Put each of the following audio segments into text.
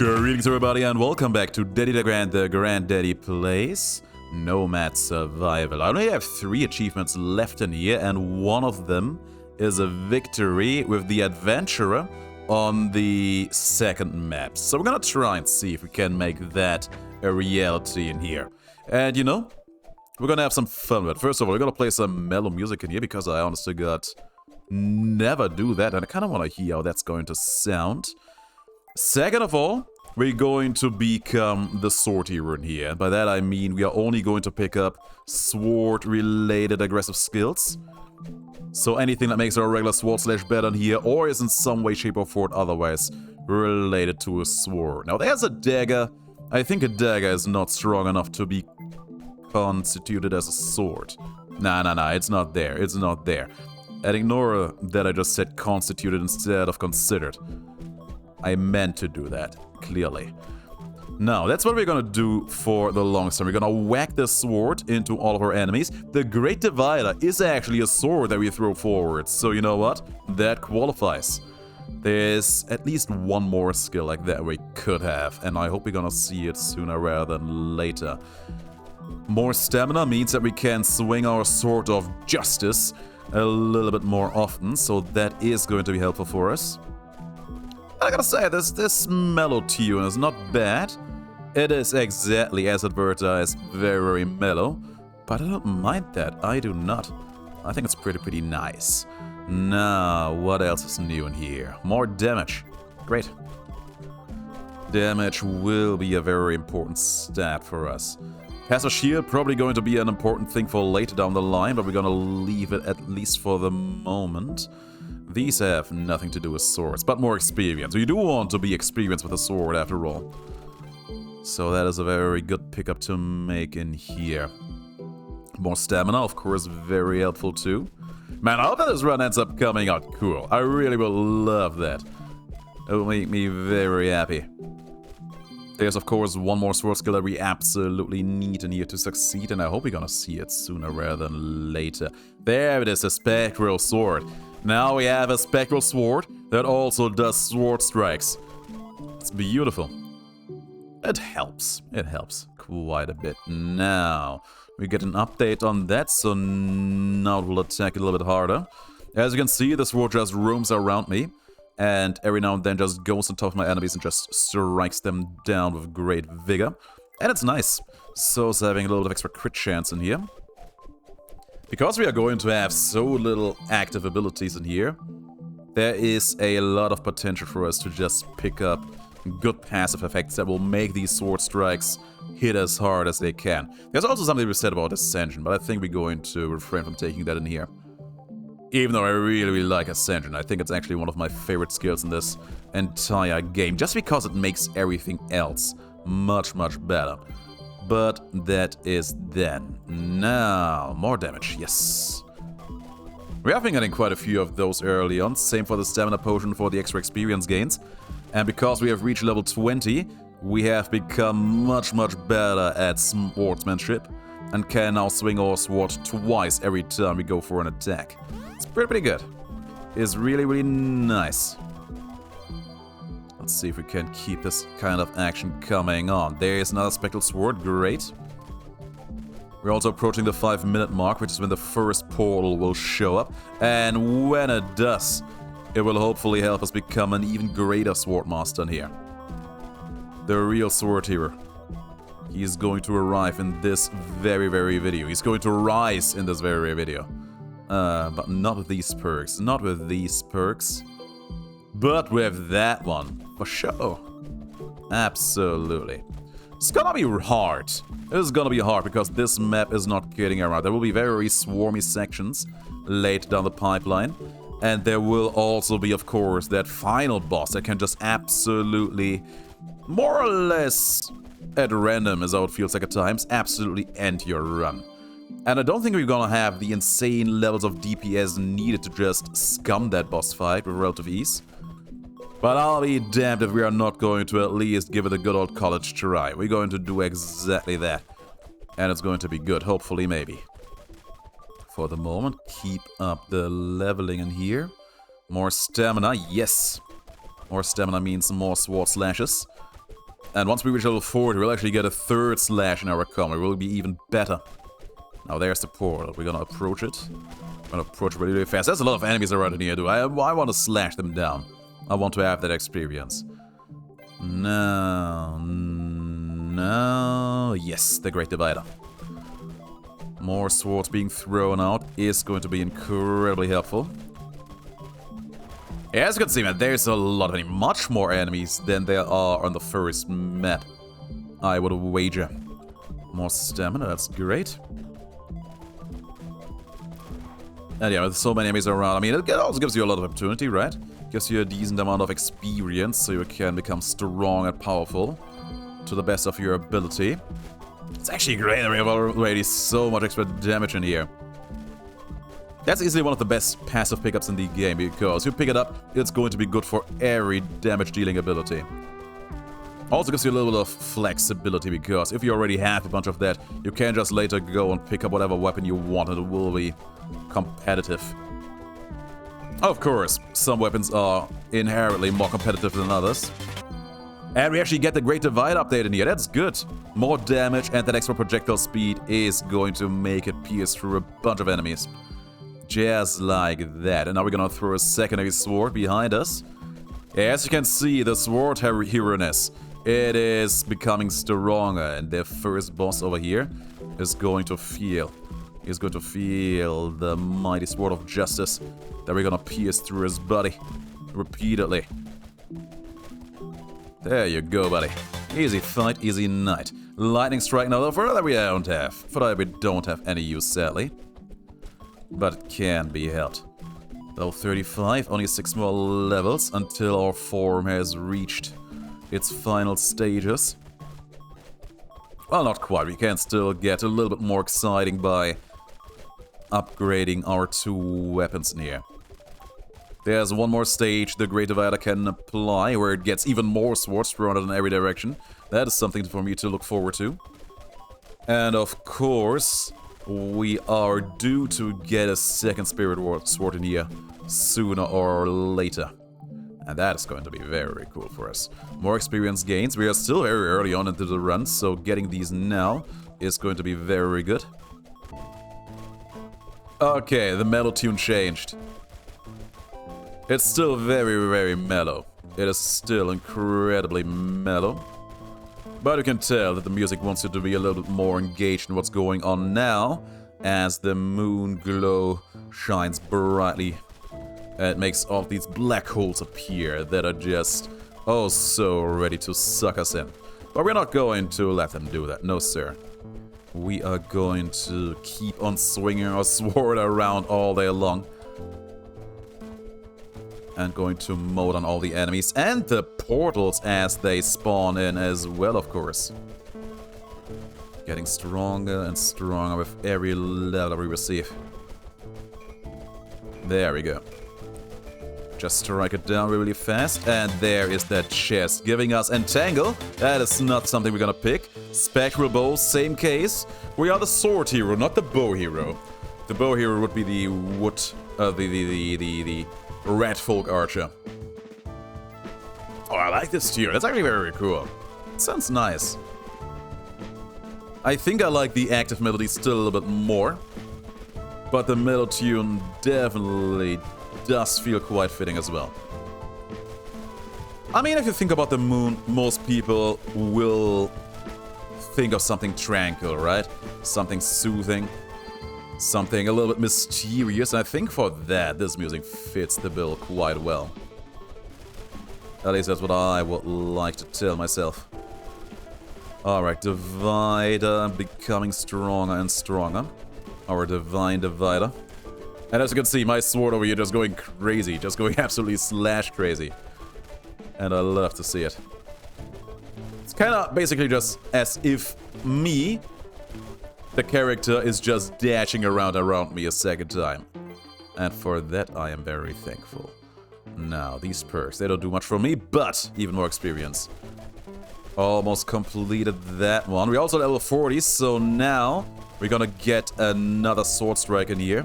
Greetings everybody and welcome back to Daddy DeGrand, the Granddaddy Plays Nomad Survival. I only have 3 achievements left in here, and one of them is a victory with the adventurer on the second map. So we're gonna try and see if we can make that a reality in here. And you know, we're gonna have some fun with it. First of all, we're gonna play some mellow music in here because I honestly God never do that, and I kind of want to hear how that's going to sound. Second of all, we're going to become the sword hero in here. By that I mean we are only going to pick up sword-related aggressive skills. So anything that makes our regular sword slash better in here, or is in some way, shape, or form otherwise related to a sword. Now there's a dagger. I think a dagger is not strong enough to be constituted as a sword. Nah, it's not there. It's not there. And ignore that I just said constituted instead of considered. I meant to do that, clearly. Now, that's what we're gonna do for the long term. We're gonna whack the sword into all of our enemies. The Great Divider is actually a sword that we throw forward, so you know what? That qualifies. There's at least one more skill like that we could have, and I hope we're gonna see it sooner rather than later. More stamina means that we can swing our sword of justice a little bit more often, so that is going to be helpful for us. I gotta say, this mellow tune is not bad. It is exactly as advertised, very mellow. But I don't mind that, I do not. I think it's pretty nice. Now, what else is new in here? More damage. Great. Damage will be a very important stat for us. Passive shield, probably going to be an important thing for later down the line, but we're gonna leave it at least for the moment. These have nothing to do with swords, but more experience. You do want to be experienced with a sword after all. So that is a very good pickup to make in here. More stamina, of course, very helpful too. Man, I hope that this run ends up coming out cool. I really will love that. It will make me very happy. There's, of course, one more sword skill that we absolutely need in here to succeed, and I hope we're gonna see it sooner rather than later. There it is, a spectral sword. Now we have a spectral sword that also does sword strikes. It's beautiful. It helps. It helps quite a bit. Now, we get an update on that, so now we'll attack a little bit harder. As you can see, the sword just roams around me, and every now and then just goes on top of my enemies and just strikes them down with great vigor. And it's nice. So it's having a little bit of extra crit chance in here. Because we are going to have so little active abilities in here, there is a lot of potential for us to just pick up good passive effects that will make these sword strikes hit as hard as they can. There's also something to be said about Ascension, but I think we're going to refrain from taking that in here. Even though I really like Ascension, I think it's actually one of my favorite skills in this entire game, just because it makes everything else much better. But that is then. Now, more damage, yes. We have been getting quite a few of those early on. Same for the stamina potion for the extra experience gains. And because we have reached level 20, we have become much better at swordsmanship and can now swing our sword twice every time we go for an attack. It's pretty good. It's really nice. Let's see if we can keep this kind of action coming on. There's another spectral sword, great. We're also approaching the 5-minute mark, which is when the first portal will show up. And when it does, it will hopefully help us become an even greater swordmaster in here. The real sword hero. He's going to arrive in this very video. He's going to rise in this very video. But not with these perks. Not with these perks. But with that one, for sure. Absolutely. It's gonna be hard. It is gonna be hard because this map is not kidding around. There will be very swarmy sections later down the pipeline. And there will also be, of course, that final boss that can just absolutely, more or less at random, as how it feels like at times, absolutely end your run. And I don't think we're gonna have the insane levels of DPS needed to just scum that boss fight with relative ease. But I'll be damned if we are not going to at least give it a good old college try. We're going to do exactly that. And it's going to be good, hopefully, maybe. For the moment, keep up the leveling in here. More stamina, yes. More stamina means more sword slashes. And once we reach level 40, we'll actually get a third slash in our combo. It will be even better. Now there's the portal. We're gonna approach it. We're gonna approach it really, really fast. There's a lot of enemies around in here, dude. I want to slash them down. I want to have that experience. No. Yes, the Great Divider. More swords being thrown out is going to be incredibly helpful. As you can see, man, there's a lot of much more enemies than there are on the first map. I would wager. More stamina, that's great. And yeah, with so many enemies around, I mean, it also gives you a lot of opportunity, right? Gives you a decent amount of experience, so you can become strong and powerful to the best of your ability. It's actually great that we have already so much extra damage in here. That's easily one of the best passive pickups in the game, because you pick it up, it's going to be good for every damage dealing ability. Also gives you a little bit of flexibility, because if you already have a bunch of that, you can just later go and pick up whatever weapon you want and it will be competitive. Of course, some weapons are inherently more competitive than others. And we actually get the Great Divide update in here, that's good. More damage and that extra projectile speed is going to make it pierce through a bunch of enemies. Just like that. And now we're gonna throw a secondary sword behind us. As you can see, the sword hero-ness, it is becoming stronger. And the first boss over here is going to feel... He's going to feel the mighty sword of justice that we're gonna pierce through his body repeatedly. There you go, buddy. Easy fight, easy night. Lightning strike now, though, for that we don't have. For that we don't have any use, sadly. But it can be helped. Level 35, only 6 more levels until our form has reached its final stages. Well, not quite. We can still get a little bit more exciting by upgrading our 2 weapons in here. There's one more stage the Great Divider can apply, where it gets even more swords thrown out in every direction. That is something for me to look forward to. And of course, we are due to get a second Spirit Sword in here sooner or later. And that is going to be very cool for us. More experience gains. We are still very early on into the run, so getting these now is going to be very good. Okay, the mellow tune changed. It's still very, very mellow. It is still incredibly mellow. But you can tell that the music wants you to be a little bit more engaged in what's going on now, as the moon glow shines brightly. And it makes all these black holes appear that are just, oh, so ready to suck us in. But we're not going to let them do that, no sir. We are going to keep on swinging our sword around all day long. And going to mow down all the enemies and the portals as they spawn in as well, of course. Getting stronger and stronger with every level we receive. There we go. Just strike it down really fast, and there is that chest giving us Entangle. That is not something we're gonna pick. Spectral Bow, same case. We are the sword hero, not the bow hero. The bow hero would be the wood, the red folk archer. Oh, I like this tier. That's actually very cool. It sounds nice. I think I like the active melody still a little bit more, but the mellow tune definitely does feel quite fitting as well. I mean, if you think about the moon, most people will think of something tranquil, right? Something soothing, something a little bit mysterious, and I think for that, this music fits the bill quite well. At least that's what I would like to tell myself. Alright, Divider becoming stronger and stronger. Our Divine Divider. And as you can see, my sword over here just going crazy, just going absolutely slash crazy. And I love to see it. It's kind of basically just as if me, the character, is just dashing around me a second time. And for that I am very thankful. Now, these perks, they don't do much for me, but even more experience. Almost completed that one. We're also at level 40, so now we're gonna get another sword strike in here.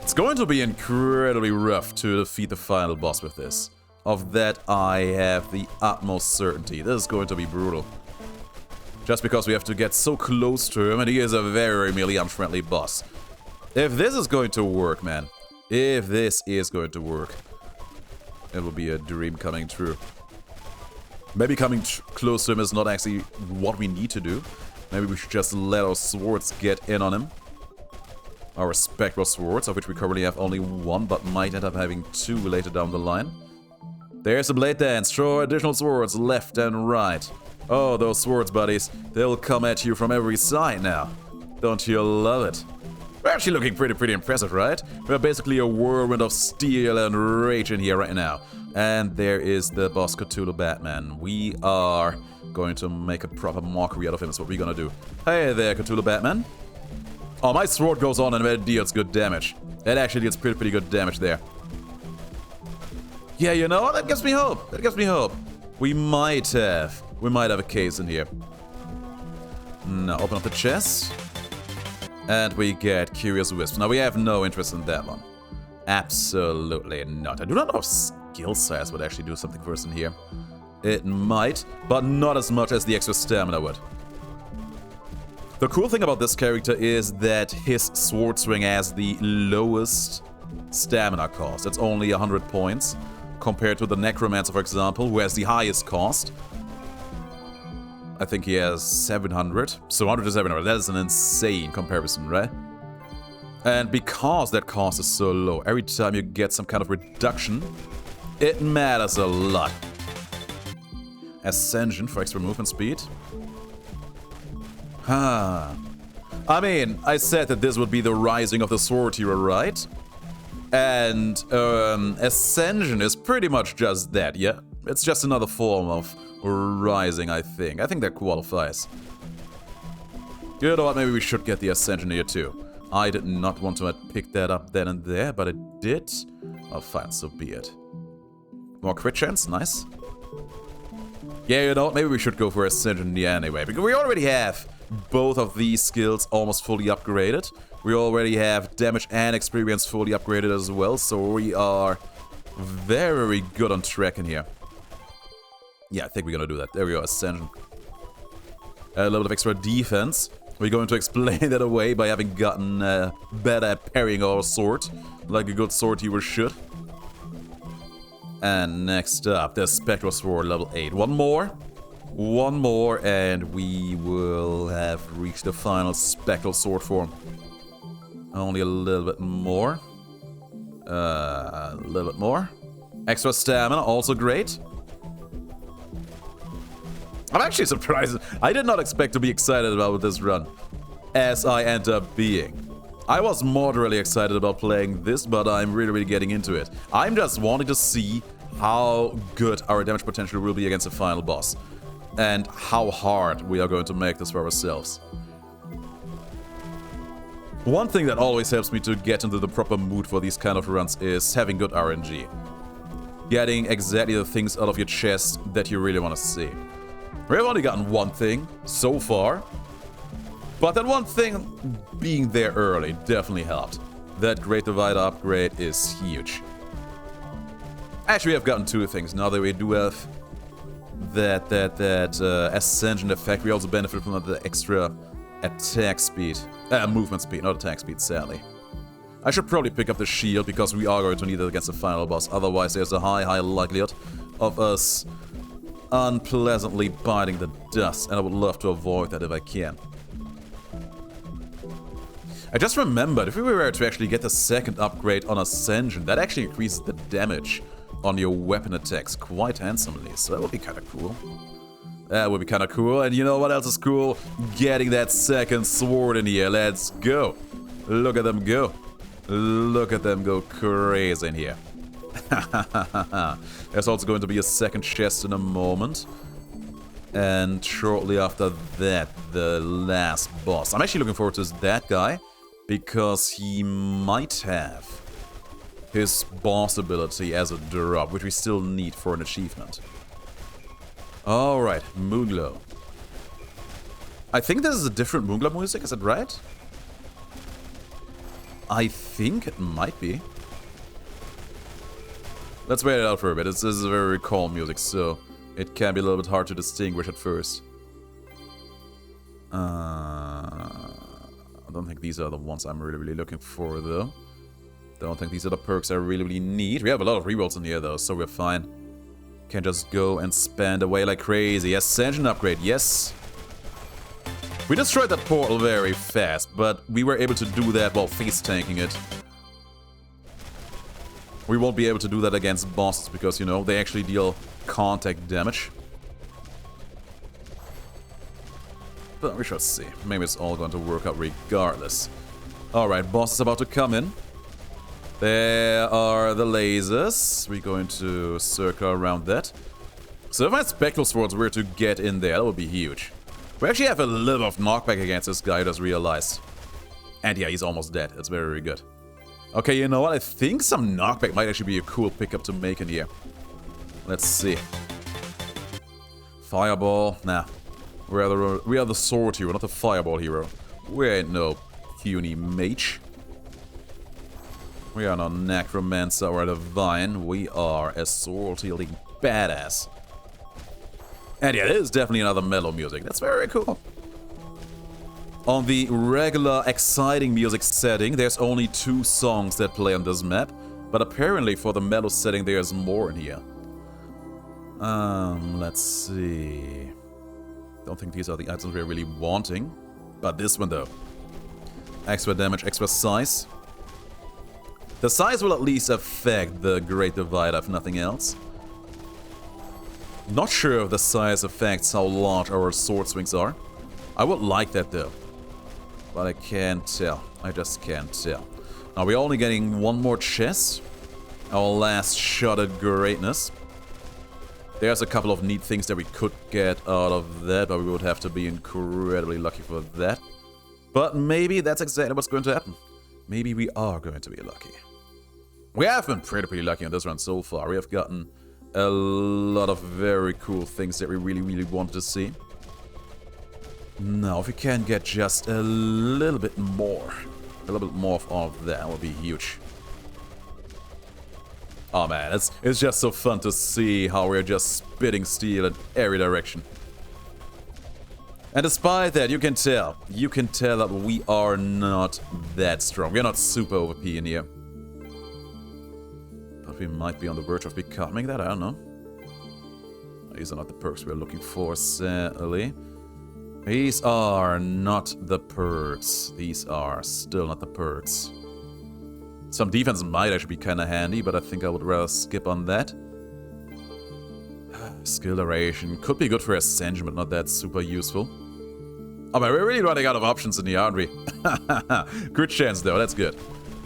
It's going to be incredibly rough to defeat the final boss with this. Of that, I have the utmost certainty. This is going to be brutal. Just because we have to get so close to him, and he is a very melee unfriendly boss. If this is going to work, man. If this is going to work. It will be a dream coming true. Maybe coming close to him is not actually what we need to do. Maybe we should just let our swords get in on him. Our spectral swords, of which we currently have only one, but might end up having two later down the line. There's the blade dance. Throw additional swords left and right. Oh, those swords, buddies. They'll come at you from every side now. Don't you love it? We're actually looking pretty impressive, right? We're basically a whirlwind of steel and rage in here right now. And there is the boss Cthulhu Batman. We are going to make a proper mockery out of him is what we're gonna do. Hey there, Cthulhu Batman. Oh, my sword goes on and it deals good damage. It actually deals pretty good damage there. Yeah, you know, that gives me hope. That gives me hope. We might have a case in here. Now, open up the chest. And we get Curious Wisp. Now, we have no interest in that one. Absolutely not. I do not know if skill size would actually do something for us in here. It might, but not as much as the extra stamina would. The cool thing about this character is that his sword swing has the lowest stamina cost. It's only 100 points, compared to the Necromancer, for example, who has the highest cost. I think he has 700. So 100 to 700. That is an insane comparison, right? And because that cost is so low, every time you get some kind of reduction, it matters a lot. Ascension for extra movement speed. I mean, I said that this would be the rising of the sword hero, right? And Ascension is pretty much just that, yeah? It's just another form of rising, I think. I think that qualifies. You know what, maybe we should get the Ascension here too. I did not want to pick that up then and there, but it did. Oh, fine, so be it. More crit chance, nice. Yeah, you know what, maybe we should go for Ascension anyway, because we already have both of these skills almost fully upgraded. We already have damage and experience fully upgraded as well, so we are very good on track in here. Yeah, I think we're gonna do that. There we go, Ascension. A little bit of extra defense. We're going to explain that away by having gotten better at parrying our sword, like a good sword hero should. And next up, the Spectral Sword, level 8. One more, and we will have reached the final Spectral Sword form. Only a little bit more. A little bit more. Extra stamina, also great. I'm actually surprised. I did not expect to be excited about this run, as I end up being. I was moderately excited about playing this, but I'm really getting into it. I'm just wanting to see how good our damage potential will be against the final boss, and how hard we are going to make this for ourselves. One thing that always helps me to get into the proper mood for these kind of runs is having good RNG. Getting exactly the things out of your chest that you really want to see. We've only gotten one thing so far, but that one thing being there early definitely helped. That Great Divider upgrade is huge. Actually, we have gotten two things. Now that we do have that Ascension effect, we also benefit from the extra attack speed. Movement speed, not attack speed, sadly. I should probably pick up the shield, because we are going to need it against the final boss. Otherwise, there's a high likelihood of us unpleasantly biting the dust, and I would love to avoid that if I can. I just remembered, if we were to actually get the second upgrade on Ascension, that actually increases the damage on your weapon attacks quite handsomely, so that would be kind of cool. That would be kind of cool, and you know what else is cool? Getting that second sword in here, let's go! Look at them go! Look at them go crazy in here. There's also going to be a second chest in a moment. And shortly after that, the last boss. I'm actually looking forward to that guy, because he might have his boss ability as a drop, which we still need for an achievement. Alright, Moonglow. I think this is a different Moonglow music, is it right? I think it might be. Let's wait it out for a bit. This is very calm music, so it can be a little bit hard to distinguish at first. I don't think these are the ones I'm really looking for, though. Don't think these are the perks I really need. We have a lot of rerolls in here, though, so we're fine. Can just go and spend away like crazy. Ascension upgrade, yes. We destroyed that portal very fast, but we were able to do that while face tanking it. We won't be able to do that against bosses because, you know, they actually deal contact damage. But we shall see. Maybe it's all going to work out regardless. Alright, boss is about to come in. There are the lasers. We're going to circle around that. So if my spectral swords were to get in there, that would be huge. We actually have a little bit of knockback against this guy, I just realized. And yeah, he's almost dead. That's very good. Okay, you know what? I think some knockback might actually be a cool pickup to make in here. Let's see. Fireball. Nah. We are the sword hero, not the fireball hero. We ain't no puny mage. We are not necromancer or a divine. We are a sword-wielding badass. And yeah, this is definitely another mellow music. That's very cool. On the regular, exciting music setting, there's only 2 songs that play on this map. But apparently for the mellow setting, there's more in here. Let's see. Don't think these are the items we're really wanting. But this one, though. Extra damage, extra size. The size will at least affect the Great Divide, if nothing else. Not sure if the size affects how large our sword swings are. I would like that, though. But I can't tell. I just can't tell. Now, we're only getting 1 more chest. Our last shot at greatness. There's a couple of neat things that we could get out of that, but we would have to be incredibly lucky for that. But maybe that's exactly what's going to happen. Maybe we are going to be lucky. We have been pretty lucky on this run so far. We have gotten a lot of very cool things that we really wanted to see. Now, if we can get just a little bit more of all of that would be huge. Oh man, it's just so fun to see how we're just spitting steel in every direction. And despite that, you can tell that we are not that strong. We're not super OP in here. But we might be on the verge of becoming that, I don't know. These are not the perks we're looking for, sadly. These are not the perks. These are still not the perks. Some defense might actually be kind of handy, but I think I would rather skip on that. Skill duration. Could be good for Ascension, but not that super useful. Oh man, we're really running out of options in here, aren't we? Crit chance though, that's good.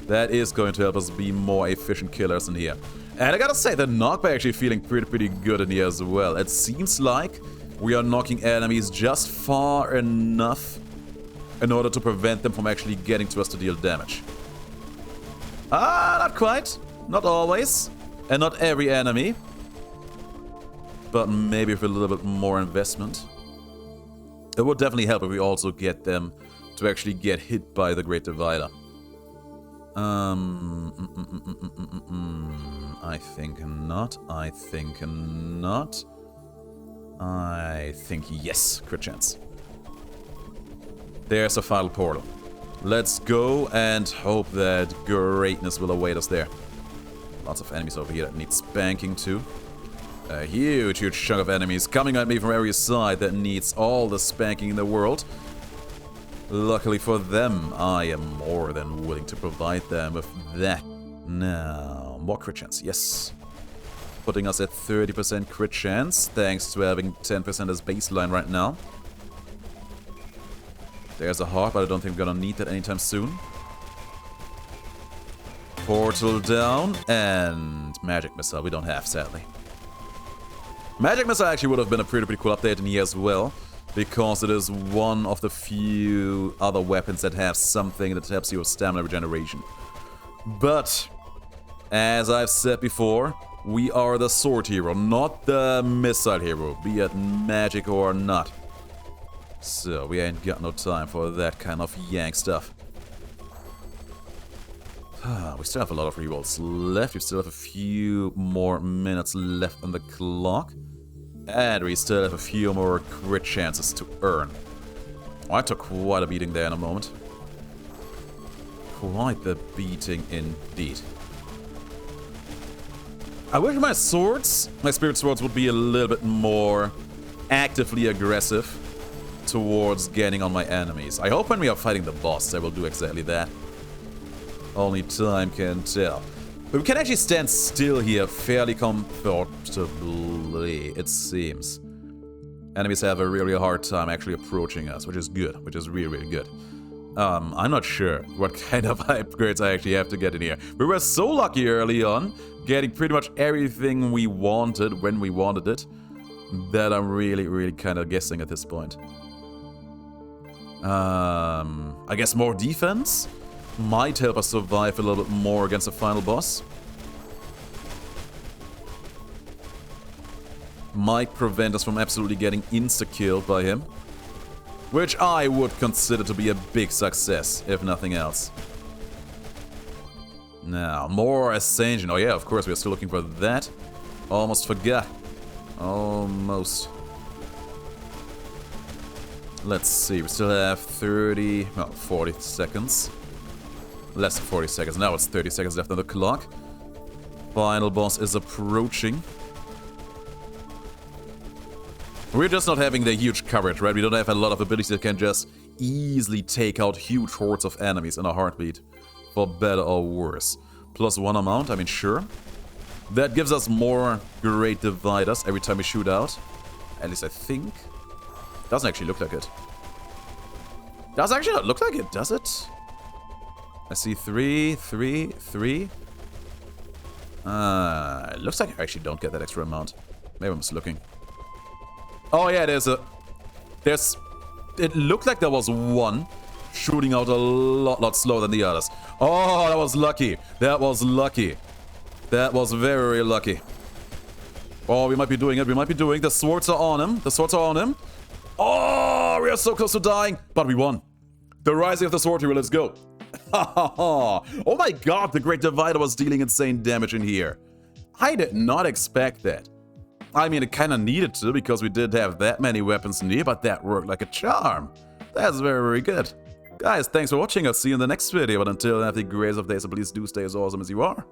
That is going to help us be more efficient killers in here. And I gotta say, the knockback actually feeling pretty good in here as well. It seems like we are knocking enemies just far enough in order to prevent them from actually getting to us to deal damage. Not quite. Not always. And not every enemy. But maybe with a little bit more investment. It would definitely help if we also get them to actually get hit by the Great Divider. I think not. I think not. I think yes. Crit chance. There's a final portal. Let's go and hope that greatness will await us there. Lots of enemies over here that need spanking too. A huge chunk of enemies coming at me from every side that needs all the spanking in the world. Luckily for them, I am more than willing to provide them with that. Now, more crit chance, yes. Putting us at 30% crit chance, thanks to having 10% as baseline right now. There's a heart, but I don't think we're gonna need that anytime soon. Portal down, and magic missile we don't have, sadly. Magic missile actually would have been a pretty cool update in here as well, because it is one of the few other weapons that have something that helps you with stamina regeneration. But, as I've said before, we are the sword hero, not the missile hero, be it magic or not. So, we ain't got no time for that kind of yank stuff. We still have a lot of rerolls left. We still have a few more minutes left on the clock. And we still have a few more crit chances to earn. Oh, I took quite a beating there in a moment. Quite the beating indeed. I wish my swords, my spirit swords, would be a little bit more actively aggressive towards getting on my enemies. I hope when we are fighting the boss, they will do exactly that. Only time can tell. But we can actually stand still here fairly comfortably, it seems. Enemies have a really hard time actually approaching us, which is good, which is really, really good. I'm not sure what kind of upgrades I actually have to get in here. We were so lucky early on, getting pretty much everything we wanted when we wanted it, that I'm really, really kind of guessing at this point. I guess more defense might help us survive a little bit more against the final boss. Might prevent us from absolutely getting insta-killed by him. Which I would consider to be a big success, if nothing else. Now, more Ascension. Oh yeah, of course, we are still looking for that. Almost forgot. Almost. Let's see, we still have 40 seconds. Less than 40 seconds. Now it's 30 seconds left on the clock. Final boss is approaching. We're just not having the huge coverage, right? We don't have a lot of abilities that can just easily take out huge hordes of enemies in a heartbeat. For better or worse. +1 amount, I mean, sure. That gives us more great dividers every time we shoot out. At least I think. Doesn't actually look like it. Does actually not look like it, does it? I see 3, 3, 3. It looks like I actually don't get that extra amount. Maybe I'm just looking. Oh yeah, it looked like there was one shooting out a lot slower than the others. Oh, that was lucky. That was lucky. That was very lucky. Oh, we might be doing it. We might be doing. The swords are on him. The swords are on him. Oh, we are so close to dying. But we won. The Rising of the Sword Hero. Let's go. Oh my god, the Great Divider was dealing insane damage in here. I did not expect that. I mean, it kind of needed to because we didn't have that many weapons near, but that worked like a charm. That's very, very good. Guys, thanks for watching. I'll see you in the next video. But until then, have the greatest of days, so please do stay as awesome as you are.